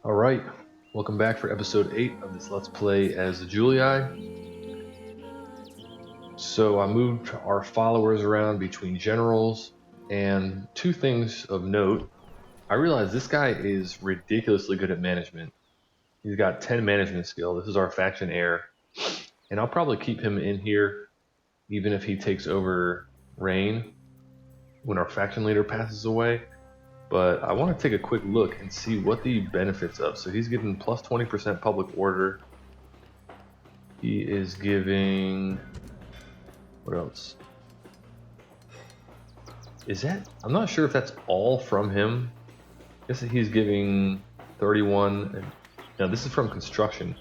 Alright, welcome back for episode 8 of this Let's Play as Julii. So I moved our followers around between generals, and two things of note. I realized this guy is ridiculously good at management. He's got 10 management skill. This is our faction heir, and I'll probably keep him in here even if he takes over reign when our faction leader passes away. But I want to take a quick look and see what the benefits of. So he's given plus 20% public order. He is giving, what else? Is that, I'm not sure if that's all from him. I guess he's giving 31, and now this is from construction.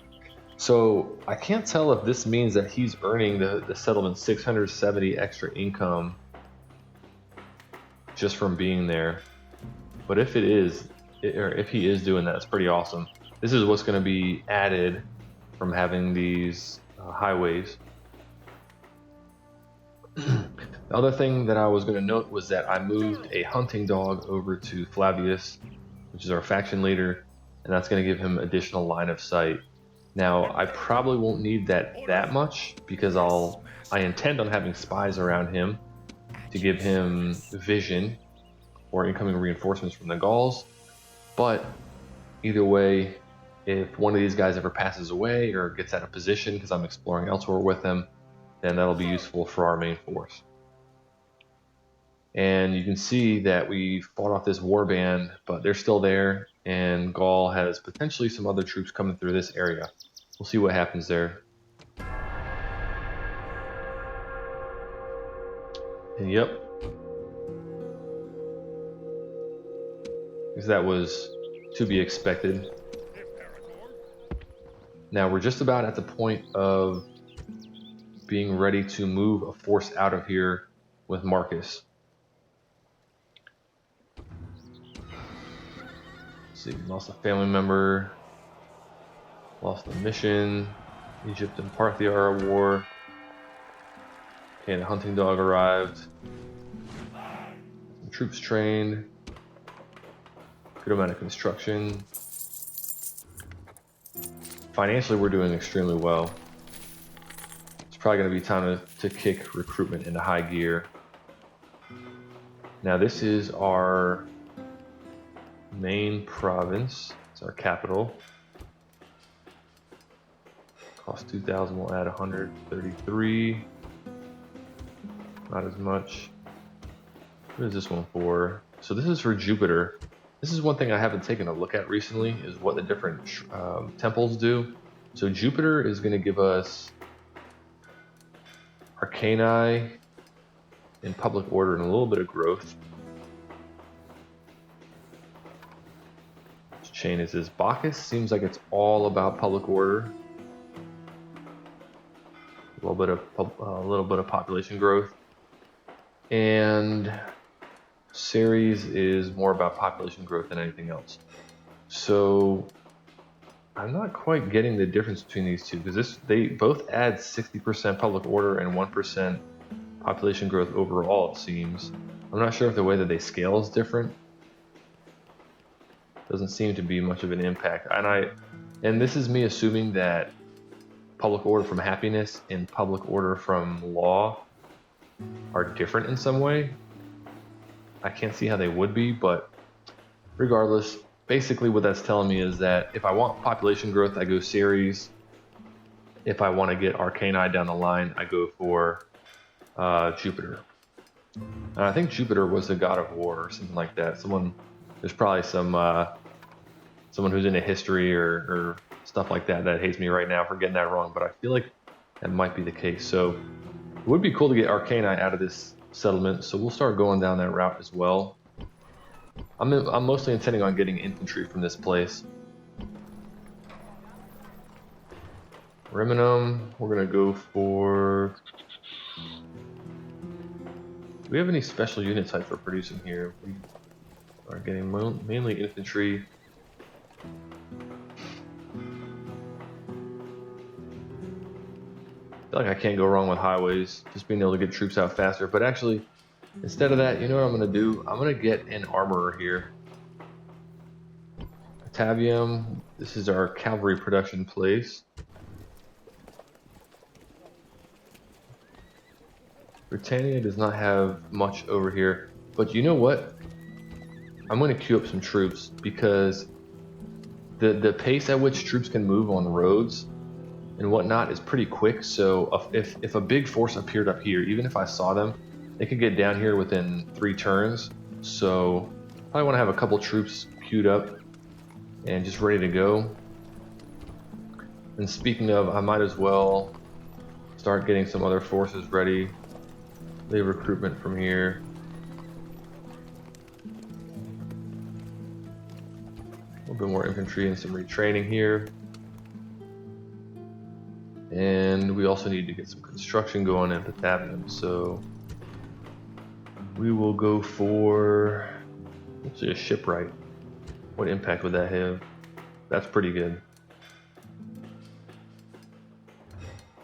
So I can't tell if this means that he's earning the settlement 670 extra income just from being there. But if it is, or if he is doing that, it's pretty awesome. This is what's going to be added from having these highways. The other thing that I was going to note was that I moved a hunting dog over to Flavius, which is our faction leader, and that's going to give him additional line of sight. Now, I probably won't need that much because I intend on having spies around him to give him vision or incoming reinforcements from the Gauls. But either way, if one of these guys ever passes away or gets out of position because I'm exploring elsewhere with them, then that'll be useful for our main force. And you can see that we fought off this warband, but they're still there, and Gaul has potentially some other troops coming through this area. We'll see what happens there. And yep, that was to be expected. Now we're just about at the point of being ready to move a force out of here with Marcus. Let's see, lost a family member, lost a mission. Egypt and Parthia are at war. Okay, the hunting dog arrived. Some troops trained. Good amount of construction. Financially, we're doing extremely well. It's probably going to be time to kick recruitment into high gear. Now, this is our main province. It's our capital. Cost 2,000. We'll add 133. Not as much. What is this one for? So this is for Jupiter. This is one thing I haven't taken a look at recently, is what the different temples do. So Jupiter is going to give us Arcani and public order and a little bit of growth. Which chain is this? Bacchus seems like it's all about public order. A little bit of population growth. And Ceres is more about population growth than anything else. So I'm not quite getting the difference between these two, because they both add 60% public order and 1% population growth overall, it seems. I'm not sure if the way that they scale is different. Doesn't seem to be much of an impact. And this is me assuming that public order from happiness and public order from law are different in some way. I can't see how they would be, but regardless, basically what that's telling me is that if I want population growth, I go Ceres. If I want to get Arcani down the line, I go for Jupiter. And I think Jupiter was the god of war or something like that. There's probably someone who's into history or stuff like that hates me right now for getting that wrong, but I feel like that might be the case. So it would be cool to get Arcani out of this settlement, so we'll start going down that route as well. I'm mostly intending on getting infantry from this place. Reminum, we're gonna go for... Do we have any special unit types we're producing here? We are getting mainly infantry. I feel like I can't go wrong with highways, just being able to get troops out faster. But actually, instead of that, you know what I'm going to do? I'm going to get an armorer here. I Batavium, this is our cavalry production place. Britannia does not have much over here, but you know what? I'm going to queue up some troops because the pace at which troops can move on roads and whatnot is pretty quick. So if a big force appeared up here, even if I saw them, they could get down here within 3 turns. So I want to have a couple troops queued up and just ready to go. And speaking of, I might as well start getting some other forces ready. Lay recruitment from here. A little bit more infantry and some retraining here. And we also need to get some construction going at Batavium, so we will go for, let's see, a shipwright. What impact would that have? That's pretty good.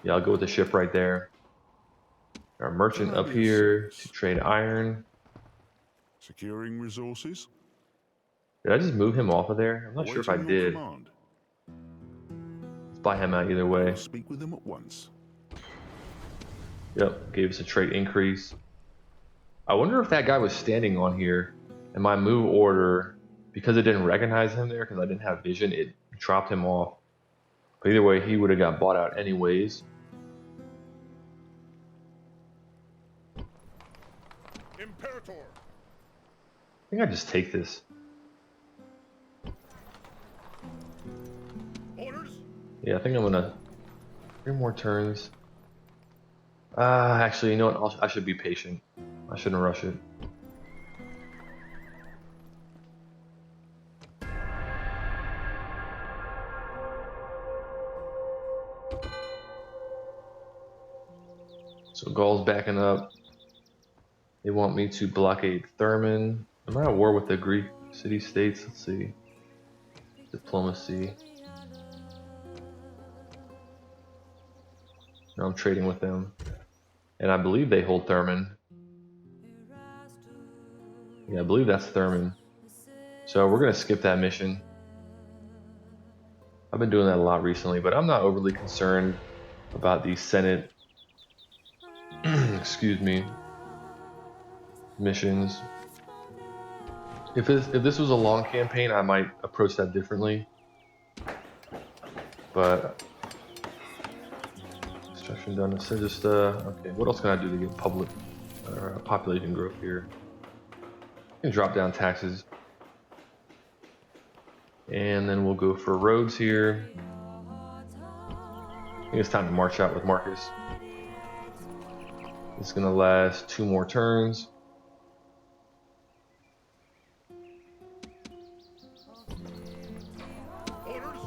Yeah, I'll go with the shipwright there. Our merchant up here to trade iron. Securing resources. Did I just move him off of there? I'm not sure if I did. Let's buy him out either way. Speak with them at once. Yep, gave us a trait increase. I wonder if that guy was standing on here and my move order, because it didn't recognize him there because I didn't have vision, it dropped him off. But either way, he would have got bought out anyways. Imperator. I think I just take this. Orders. Yeah, I think I'm gonna 3 more turns. Actually, you know what? I should be patient. I shouldn't rush it. So Gaul's backing up. They want me to blockade Thurman. Am I at war with the Greek city-states? Let's see. Diplomacy. No, I'm trading with them. And I believe they hold Thurman. Yeah, I believe that's Thurman. So we're going to skip that mission. I've been doing that a lot recently, but I'm not overly concerned about the Senate, excuse me, missions. If this was a long campaign, I might approach that differently. But construction done. So just okay. What else can I do to get public population growth here? I can drop down taxes, and then we'll go for roads here. I think it's time to march out with Marcus. It's gonna last 2 more turns.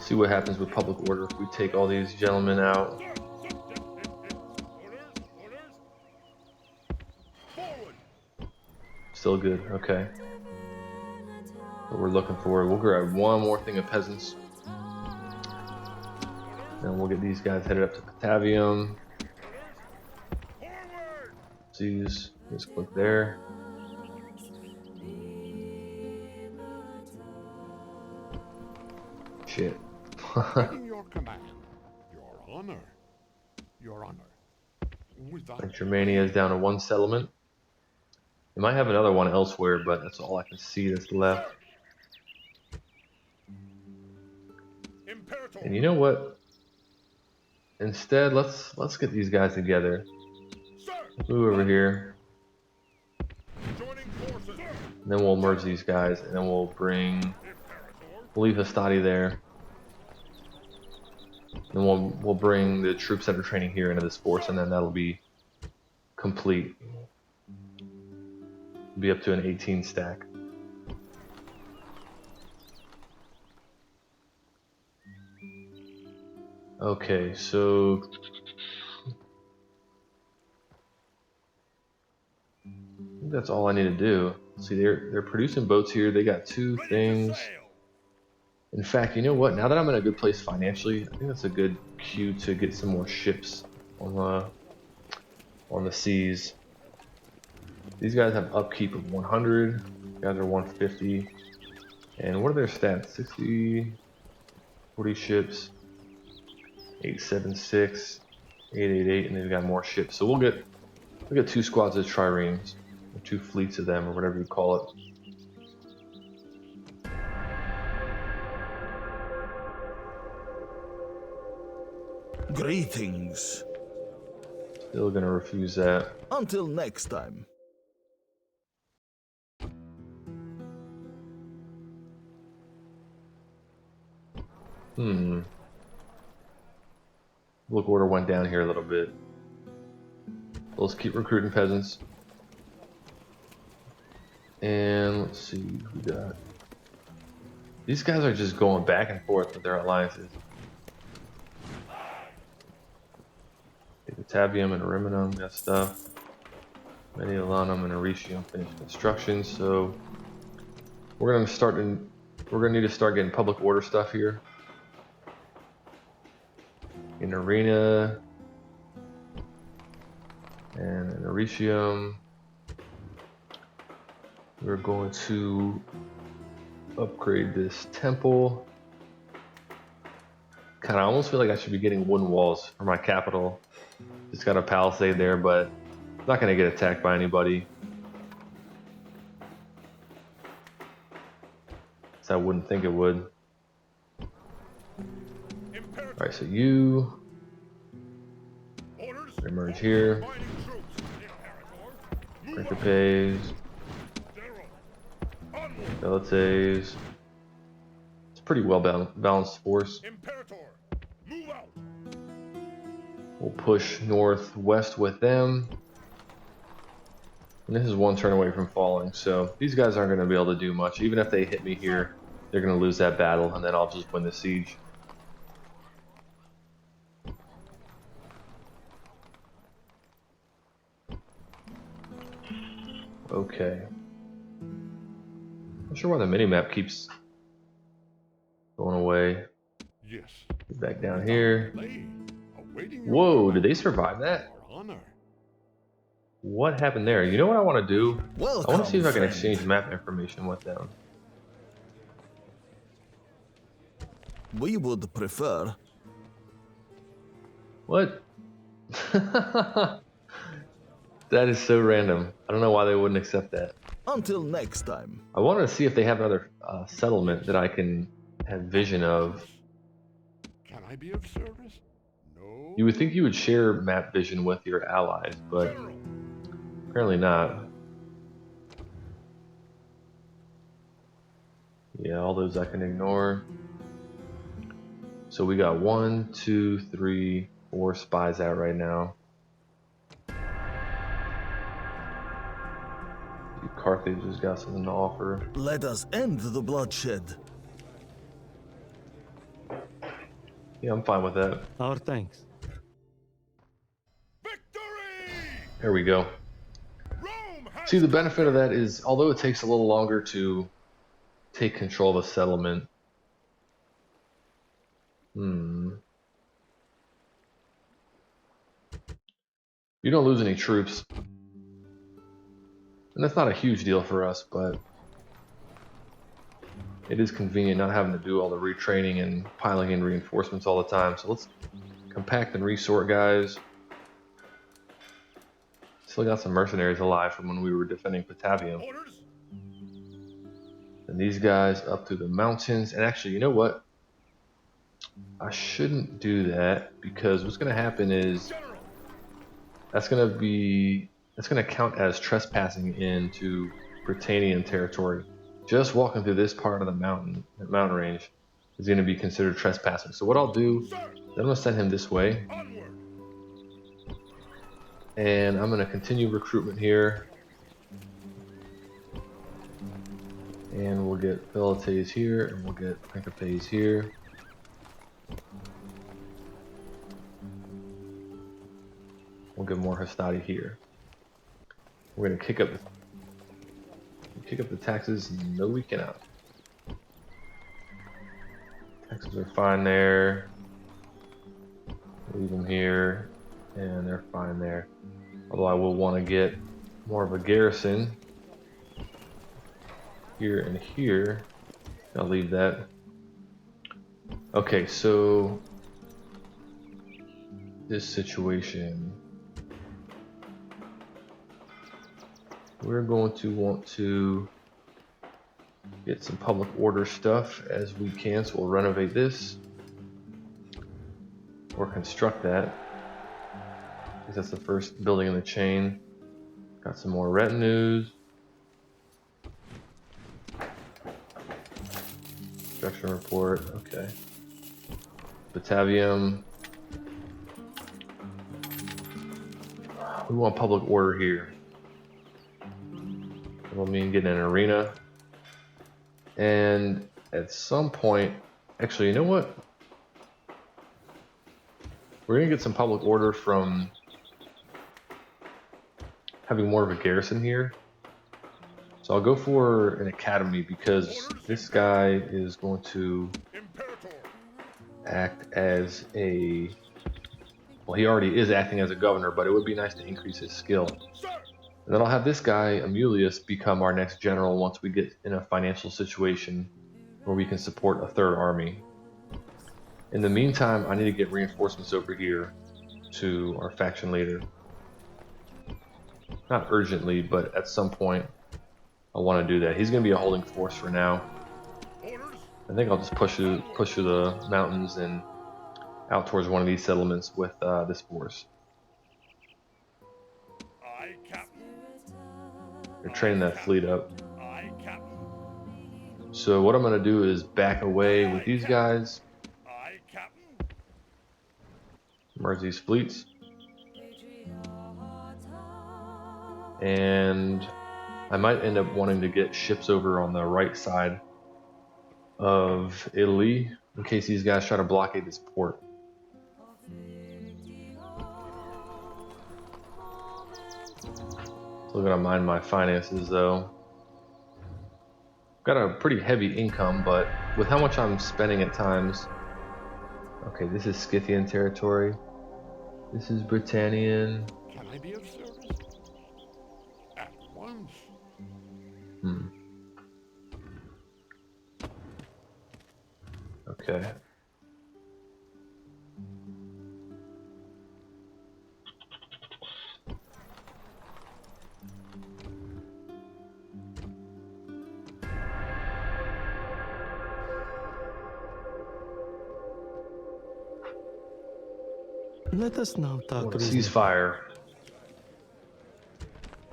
See what happens with public order if we take all these gentlemen out. Still good, okay. What we're looking for. We'll grab 1 more thing of peasants. Then we'll get these guys headed up to Batavium. Just click there. Shit. Your command. Your honor. Your honor. And Germania is down to 1 settlement. They might have another one elsewhere, but that's all I can see that's left. And you know what? Instead, let's get these guys together. Move over here. And then we'll merge these guys, and then we'll leave Hastati there. Then we'll bring the troops that are training here into this force, and then that'll be complete. Be up to an 18 stack. Okay, so I think that's all I need to do. See, they're producing boats here. They got 2 things. In fact, you know what? Now that I'm in a good place financially, I think that's a good cue to get some more ships on the seas. These guys have upkeep of 100. These guys are 150. And what are their stats? 60, 40 ships, 876, 888, and they've got more ships. So we'll get 2 squads of triremes, or 2 fleets of them, or whatever you call it. Greetings. Still gonna refuse that. Until next time. Look, order went down here a little bit. Let's keep recruiting peasants. And let's see who we got. These guys are just going back and forth with their alliances. Batavium and Ariminum got stuff. Mediolanum and Aretium finished construction, so we're gonna need to start getting public order stuff here. In Arena and an Aretium. We're going to upgrade this temple. Kind of almost feel like I should be getting wooden walls for my capital. Just got a palisade there, but I'm not going to get attacked by anybody. So I wouldn't think it would. Alright, so you emerge here. Principes. Velites. It's a pretty well balanced force. We'll push northwest with them. And this is 1 turn away from falling, so these guys aren't going to be able to do much. Even if they hit me here, they're going to lose that battle, and then I'll just win the siege. Okay. Not sure why the minimap keeps going away. Yes. Get back down here. Whoa, did they survive that? What happened there? You know what I want to do? Welcome, I want to see if I can friend. exchange map information with them. We would prefer. What? That is so random. I don't know why they wouldn't accept that. Until next time. I wanted to see if they have another settlement that I can have vision of. Can I be of service? No. You would think you would share map vision with your allies, but apparently not. Yeah, all those I can ignore. So we got 1, 2, 3, 4 spies out right now. Carthage has got something to offer. Let us end the bloodshed. Yeah, I'm fine with that. Our thanks. Victory! There we go. Rome has See, the benefit of that is, although it takes a little longer to take control of a settlement, you don't lose any troops. And that's not a huge deal for us, but it is convenient not having to do all the retraining and piling in reinforcements all the time. So let's compact and resort, guys. Still got some mercenaries alive from when we were defending Batavium. orders. And these guys up through the mountains. And actually, you know what? I shouldn't do that, because what's going to happen is General. that's going to count as trespassing into Britannian territory. Just walking through this part of the mountain range is going to be considered trespassing. So what I'll do, Sir, I'm going to send him this way, onward. and I'm going to continue recruitment here. And we'll get Velites here, and we'll get Principes here. We'll get more Hastati here. We're gonna kick up the taxes. No, we cannot. Taxes are fine there. Leave them here, and they're fine there. Although I will want to get more of a garrison here and here. I'll leave that. Okay, so this situation, we're going to want to get some public order stuff as we can, so we'll renovate this or construct that, because that's the first building in the chain. Got some more retinues. Construction report, okay. Batavium. We want public order here. That'll mean getting an arena. And at some point, actually, you know what? We're gonna get some public order from having more of a garrison here. So I'll go for an academy because this guy is going to act as a, well, he already is acting as a governor, but it would be nice to increase his skill. And then I'll have this guy, Amulius, become our next general once we get in a financial situation where we can support a third army. In the meantime, I need to get reinforcements over here to our faction leader. Not urgently, but at some point I want to do that. He's going to be a holding force for now. I think I'll just push through the mountains and out towards one of these settlements with this force. They're training that fleet up. So what I'm going to do is back away with these guys. Merge these fleets. And I might end up wanting to get ships over on the right side of Italy in case these guys try to blockade this port. Still gonna mind my finances though. Got a pretty heavy income, but with how much I'm spending at times. Okay, this is Scythian territory. This is Britannian. Can I be of service? At once. Okay. Let us now talk reasonably. Ceasefire.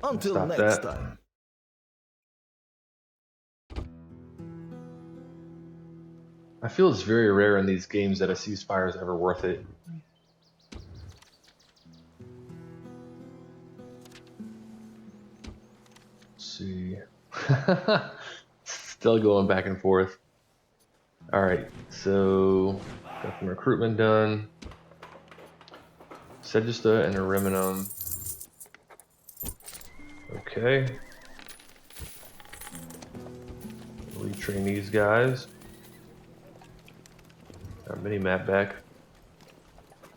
Until Stop next that. time. I feel it's very rare in these games that a ceasefire is ever worth it. Let's see. Still going back and forth. Alright, so got some recruitment done. Segesta and Ariminum. Okay. Retrain these guys. Our mini map back.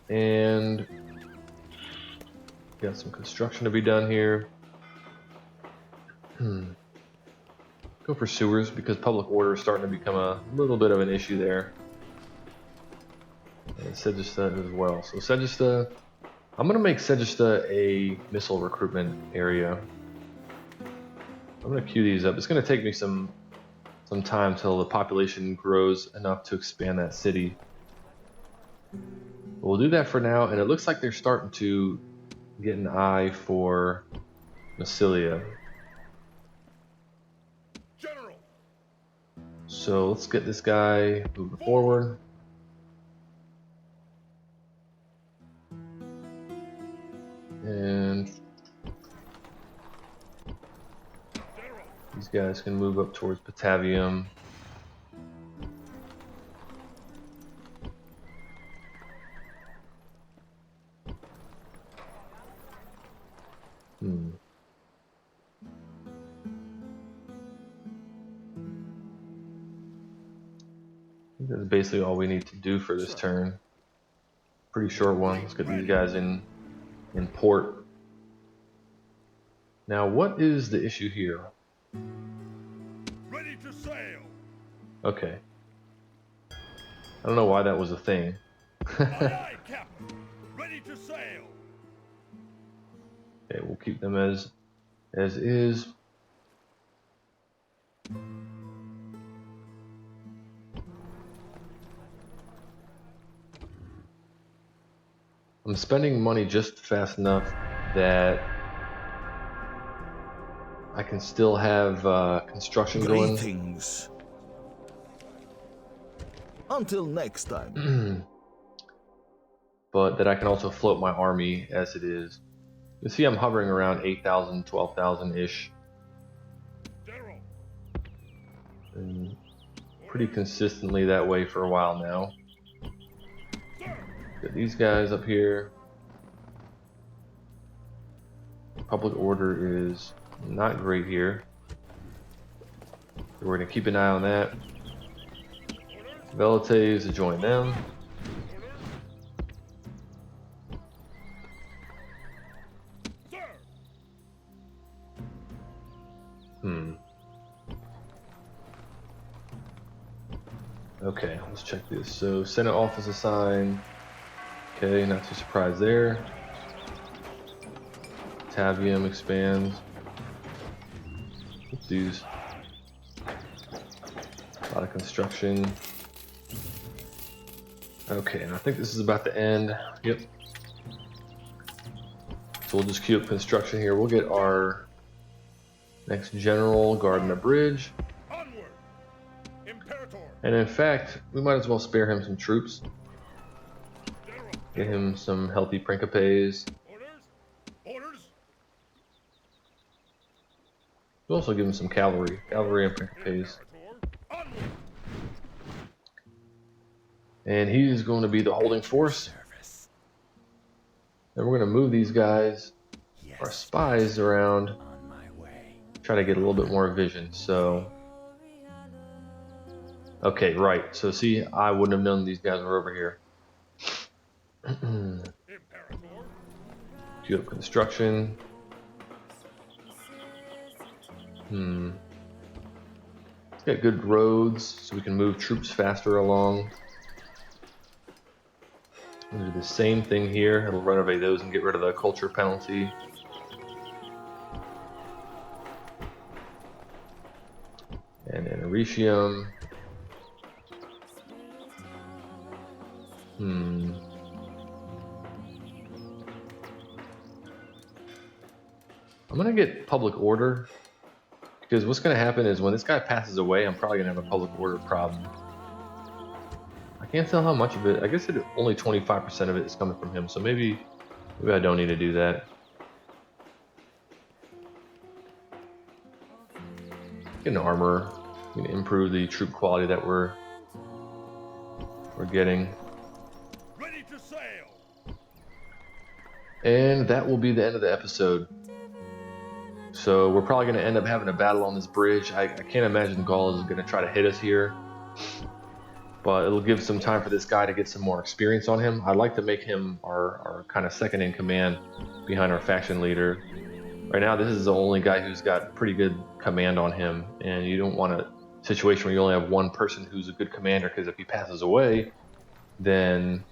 And got some construction to be done here. Go for sewers because public order is starting to become a little bit of an issue there. And Segesta as well. So Segesta, I'm gonna make Segesta a missile recruitment area. I'm gonna queue these up. It's gonna take me some time till the population grows enough to expand that city. But we'll do that for now, and it looks like they're starting to get an eye for Massilia. General. So let's get this guy moving forward. And these guys can move up towards Batavium. I think that's basically all we need to do for this turn. Pretty short one. Let's get these guys in port. Now, what is the issue here? Ready to sail. Okay. I don't know why that was a thing. Aye, aye, Captain. Ready to sail. Okay, we'll keep them as is. I'm spending money just fast enough that I can still have construction going. Greetings. Until next time. But that I can also float my army as it is. You see I'm hovering around 8,000, 12,000-ish. General. And pretty consistently that way for a while now. Sir. Got these guys up here. Public order is not great here. We're going to keep an eye on that. Velites to join them. Sir. Okay, let's check this. So, Senate office assigned. Okay, not too surprised there. Tavium expands. Oopsies. A lot of construction. Okay, and I think this is about to end. Yep. So we'll just queue up construction here. We'll get our next general guarding the bridge. Onward. Imperator. And in fact, we might as well spare him some troops. General. Get him some healthy Principes. Orders. Orders. We'll also give him some cavalry. Cavalry and Principes. Imperator. Onward. And he is going to be the holding force. And we're going to move these guys, our spies, around. Try to get a little bit more vision. So, okay, right. So see, I wouldn't have known these guys were over here. Imperator. Queue up construction. Let's get good roads so we can move troops faster along. We'll do the same thing here. It'll renovate those and get rid of the culture penalty. And Eneritium. I'm gonna get public order, because what's gonna happen is when this guy passes away, I'm probably gonna have a public order problem. I can't tell how much of it. I guess only 25% of it is coming from him, so maybe I don't need to do that. Get an armor. We can improve the troop quality that we're getting. Ready to sail. And that will be the end of the episode. So we're probably going to end up having a battle on this bridge. I can't imagine Gaul is going to try to hit us here. But it'll give some time for this guy to get some more experience on him. I'd like to make him our kind of second in command behind our faction leader. Right now, this is the only guy who's got pretty good command on him. And you don't want a situation where you only have one person who's a good commander, because if he passes away, then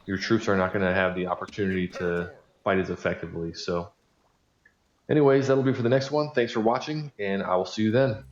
your troops are not going to have the opportunity to fight as effectively. So anyways, that'll be for the next one. Thanks for watching, and I will see you then.